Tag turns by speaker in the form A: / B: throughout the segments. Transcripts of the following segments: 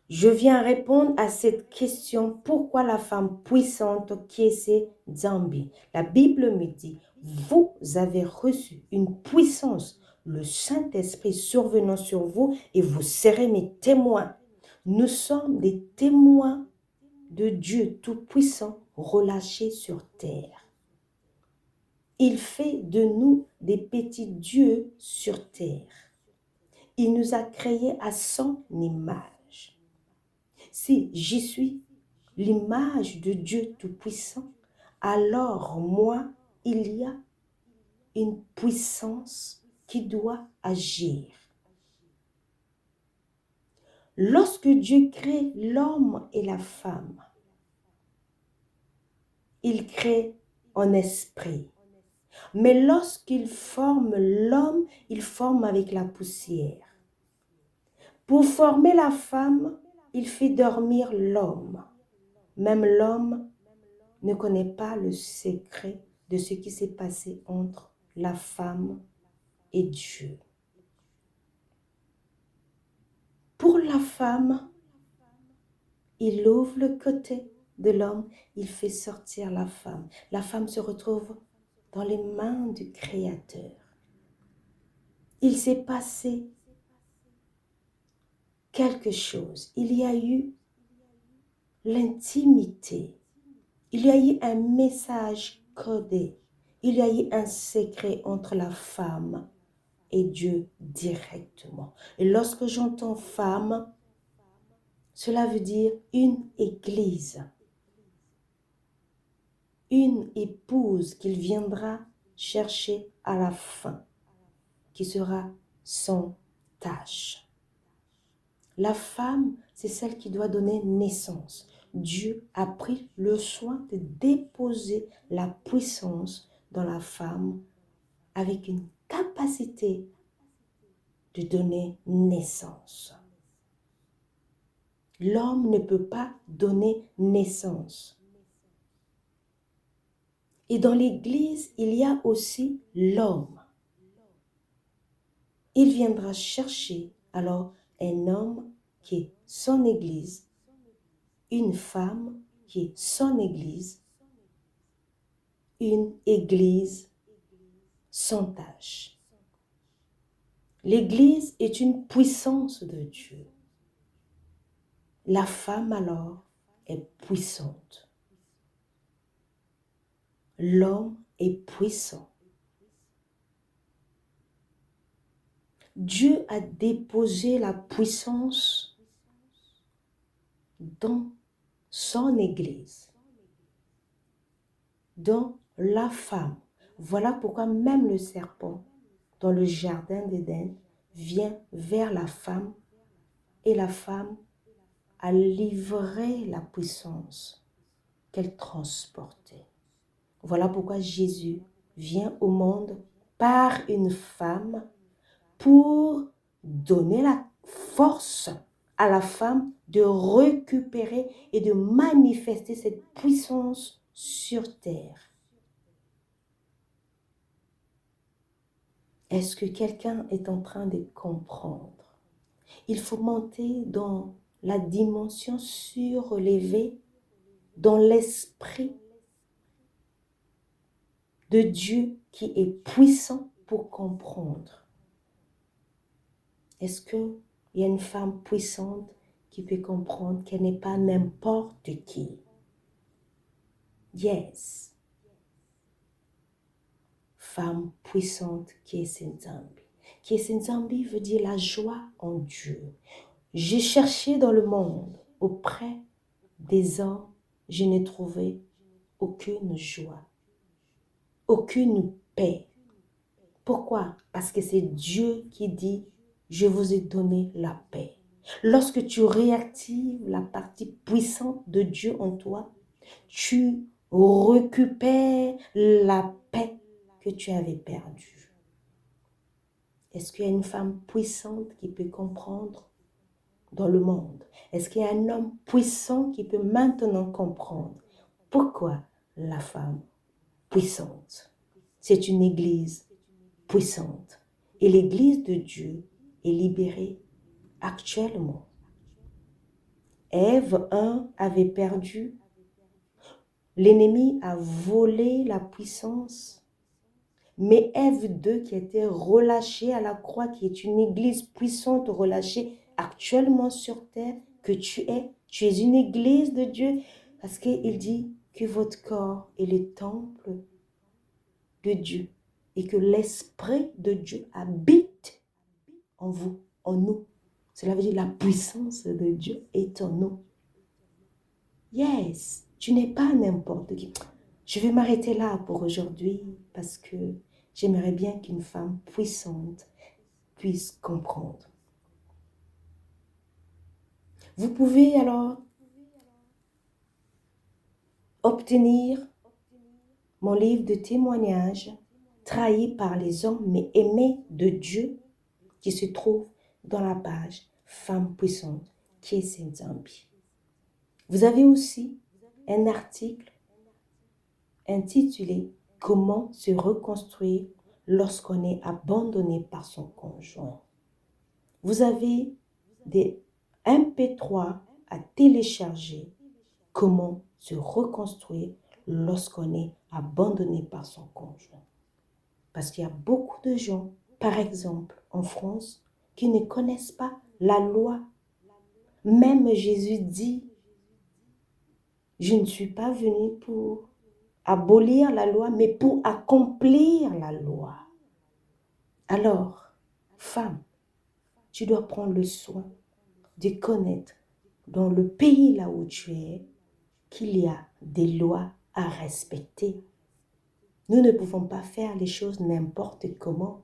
A: Je viens répondre à cette question, pourquoi la femme puissante qui est Nzambi? La Bible me dit, vous avez reçu une puissance, le Saint-Esprit survenant sur vous et vous serez mes témoins. Nous sommes des témoins de Dieu Tout-Puissant relâché sur terre. Il fait de nous des petits dieux sur terre. Il nous a créés à son image. Si j'y suis l'image de Dieu Tout-Puissant, alors moi, il y a une puissance qui doit agir. Lorsque Dieu crée l'homme et la femme, il crée en esprit. Mais lorsqu'il forme l'homme, il forme avec la poussière. Pour former la femme, il fait dormir l'homme. Même l'homme ne connaît pas le secret de ce qui s'est passé entre la femme et Dieu. Pour la femme, il ouvre le côté de l'homme, il fait sortir la femme. La femme se retrouve dans les mains du Créateur. Il s'est passé quelque chose. Il y a eu l'intimité. Il y a eu un message codé. Il y a eu un secret entre la femme et Dieu directement. Et lorsque j'entends femme, cela veut dire une église, une épouse qu'il viendra chercher à la fin, qui sera sans tâche. La femme, c'est celle qui doit donner naissance. Dieu a pris le soin de déposer la puissance dans la femme avec une capacité de donner naissance. L'homme ne peut pas donner naissance. Et dans l'Église, il y a aussi l'homme. Il viendra chercher alors un homme qui est son Église, une femme qui est son Église, une Église sans tâche. L'Église est une puissance de Dieu. La femme alors est puissante. L'homme est puissant. Dieu a déposé la puissance dans son Église, dans la femme. Voilà pourquoi même le serpent, dans le jardin d'Éden, vient vers la femme et la femme a livré la puissance qu'elle transportait. Voilà pourquoi Jésus vient au monde par une femme pour donner la force à la femme de récupérer et de manifester cette puissance sur terre. Est-ce que quelqu'un est en train de comprendre? Il faut monter dans la dimension surélevée, dans l'esprit de Dieu qui est puissant pour comprendre. Est-ce qu'il y a une femme puissante qui peut comprendre qu'elle n'est pas n'importe qui? Yes. Femme puissante qui est Nzambi. Qui est Nzambi veut dire la joie en Dieu. J'ai cherché dans le monde auprès des hommes, je n'ai trouvé aucune joie, aucune paix. Pourquoi? Parce que c'est Dieu qui dit, je vous ai donné la paix. Lorsque tu réactives la partie puissante de Dieu en toi, tu récupères la paix que tu avais perdue. Est-ce qu'il y a une femme puissante qui peut comprendre dans le monde? Est-ce qu'il y a un homme puissant qui peut maintenant comprendre pourquoi la femme puissante? C'est une église puissante. Et l'église de Dieu est libérée actuellement. Ève 1 avait perdu. L'ennemi a volé la puissance. Mais Ève 2 qui était relâchée à la croix, qui est une église puissante relâchée actuellement sur terre, que tu es une église de Dieu. Parce qu'il dit que votre corps est le temple de Dieu et que l'Esprit de Dieu habite en vous, en nous. Cela veut dire la puissance de Dieu est en nous. Yes, tu n'es pas n'importe qui. Je vais m'arrêter là pour aujourd'hui parce que j'aimerais bien qu'une femme puissante puisse comprendre. Vous pouvez alors obtenir mon livre de témoignages, trahi par les hommes mais aimé de Dieu, qui se trouve dans la page Femme puissante, Kiese Nzambi. Vous avez aussi un article intitulé Comment se reconstruire lorsqu'on est abandonné par son conjoint. Vous avez des MP3 à télécharger. Comment se reconstruire lorsqu'on est abandonné par son conjoint. Parce qu'il y a beaucoup de gens, par exemple en France, qui ne connaissent pas la loi. Même Jésus dit, je ne suis pas venu pour abolir la loi, mais pour accomplir la loi. Alors, femme, tu dois prendre le soin de connaître dans le pays là où tu es qu'il y a des lois à respecter. Nous ne pouvons pas faire les choses n'importe comment.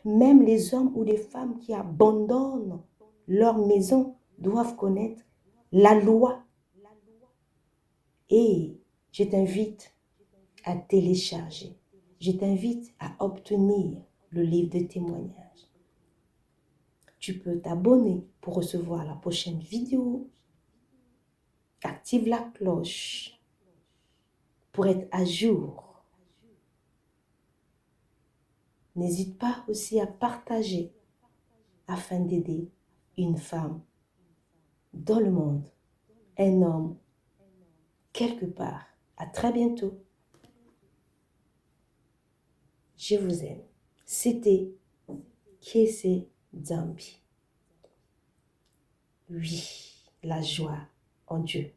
A: Même les hommes ou les femmes qui abandonnent leur maison doivent connaître la loi. Et je t'invite à télécharger. Je t'invite à obtenir le livre de témoignages. Tu peux t'abonner pour recevoir la prochaine vidéo. Active la cloche pour être à jour. N'hésite pas aussi à partager afin d'aider une femme dans le monde, un homme quelque part. À très bientôt. Je vous aime. C'était Kiese Nzambi. Oui, la joie en Dieu.